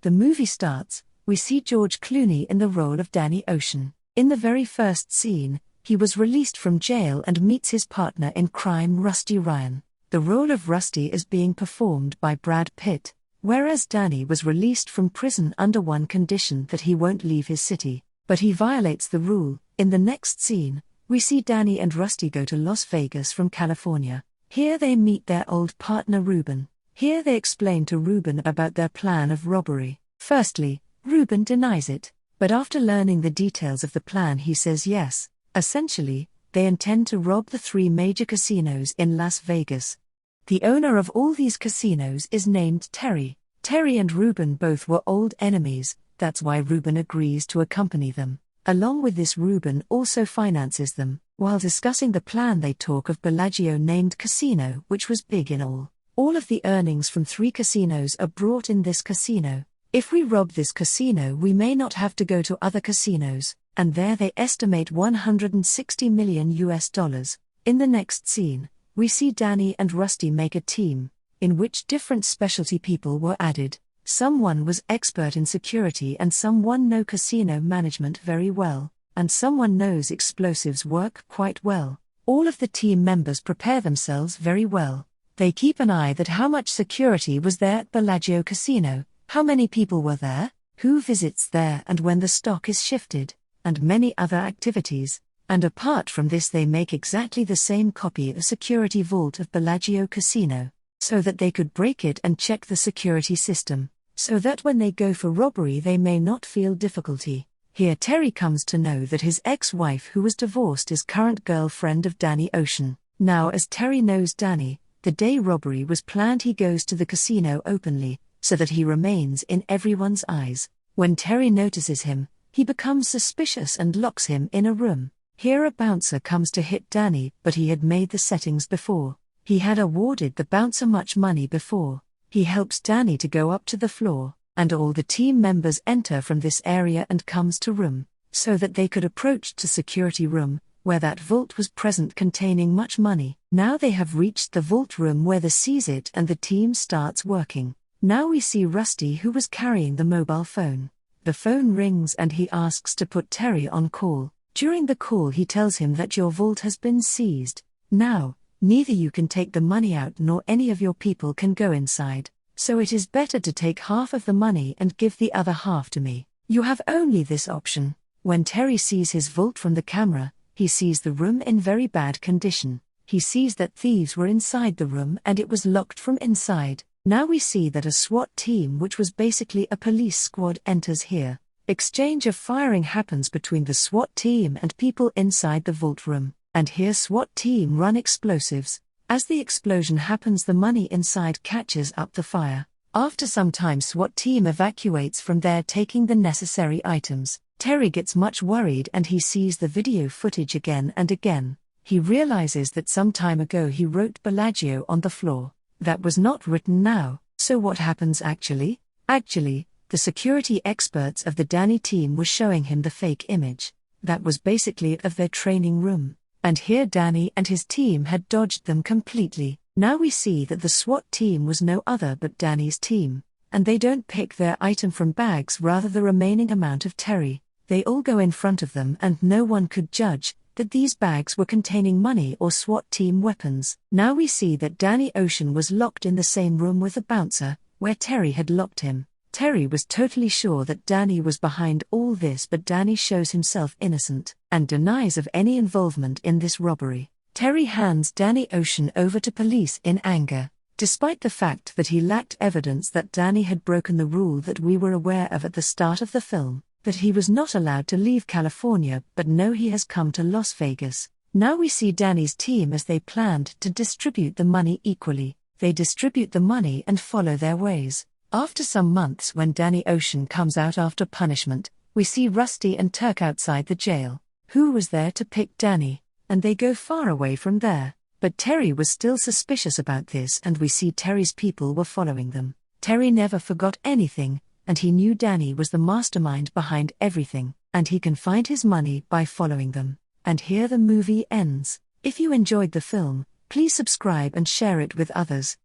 The movie starts, we see George Clooney in the role of Danny Ocean. In the very first scene, he was released from jail and meets his partner in crime Rusty Ryan. The role of Rusty is being performed by Brad Pitt, whereas Danny was released from prison under one condition, that he won't leave his city. But he violates the rule. In the next scene, we see Danny and Rusty go to Las Vegas from California. Here they meet their old partner Ruben. Here they explain to Ruben about their plan of robbery. Firstly, Ruben denies it, but after learning the details of the plan he says yes. Essentially, they intend to rob the 3 major casinos in Las Vegas. The owner of all these casinos is named Terry. Terry and Ruben both were old enemies, that's why Ruben agrees to accompany them. Along with this, Ruben also finances them. While discussing the plan, they talk of Bellagio-named casino, which was big in all. All of the earnings from 3 casinos are brought in this casino. If we rob this casino, we may not have to go to other casinos, and there they estimate $160 million. In the next scene, we see Danny and Rusty make a team, in which different specialty people were added. Someone was expert in security and someone knows casino management very well, and someone knows explosives work quite well. All of the team members prepare themselves very well. They keep an eye that how much security was there at Bellagio Casino, how many people were there, who visits there and when the stock is shifted, and many other activities. And apart from this, they make exactly the same copy of security vault of Bellagio Casino, so that they could break it and check the security system, so that when they go for robbery they may not feel difficulty. Here Terry comes to know that his ex-wife who was divorced is current girlfriend of Danny Ocean. Now as Terry knows Danny, the day robbery was planned, he goes to the casino openly, so that he remains in everyone's eyes. When Terry notices him, he becomes suspicious and locks him in a room. Here a bouncer comes to hit Danny, but he had made the settings before. He had awarded the bouncer much money before. He helps Danny to go up to the floor, and all the team members enter from this area and comes to room, so that they could approach to security room, where that vault was present containing much money. Now they have reached the vault room where they seize it and the team starts working. Now we see Rusty, who was carrying the mobile phone. The phone rings and he asks to put Terry on call. During the call he tells him that your vault has been seized. Now, neither you can take the money out nor any of your people can go inside, so it is better to take half of the money and give the other half to me. You have only this option. When Terry sees his vault from the camera, he sees the room in very bad condition. He sees that thieves were inside the room and it was locked from inside. Now we see that a SWAT team, which was basically a police squad, enters here. Exchange of firing happens between the SWAT team and people inside the vault room, and here SWAT team run explosives. As the explosion happens, the money inside catches up the fire. After some time, SWAT team evacuates from there, taking the necessary items. Terry gets much worried and he sees the video footage again and again. He realizes that some time ago he wrote Bellagio on the floor. That was not written now. So what happens actually? Actually, the security experts of the Danny team were showing him the fake image. That was basically of their training room. And here Danny and his team had dodged them completely. Now we see that the SWAT team was no other but Danny's team. And they don't pick their item from bags, rather the remaining amount of Terry. They all go in front of them and no one could judge that these bags were containing money or SWAT team weapons. Now we see that Danny Ocean was locked in the same room with the bouncer, where Terry had locked him. Terry was totally sure that Danny was behind all this, but Danny shows himself innocent and denies of any involvement in this robbery. Terry hands Danny Ocean over to police in anger, despite the fact that he lacked evidence that Danny had broken the rule that we were aware of at the start of the film, that he was not allowed to leave California, but no, he has come to Las Vegas. Now we see Danny's team as they planned to distribute the money equally. They distribute the money and follow their ways. After some months, when Danny Ocean comes out after punishment, we see Rusty and Turk outside the jail. Who was there to pick Danny? And they go far away from there. But Terry was still suspicious about this, and we see Terry's people were following them. Terry never forgot anything, and he knew Danny was the mastermind behind everything, and he can find his money by following them. And here the movie ends. If you enjoyed the film, please subscribe and share it with others.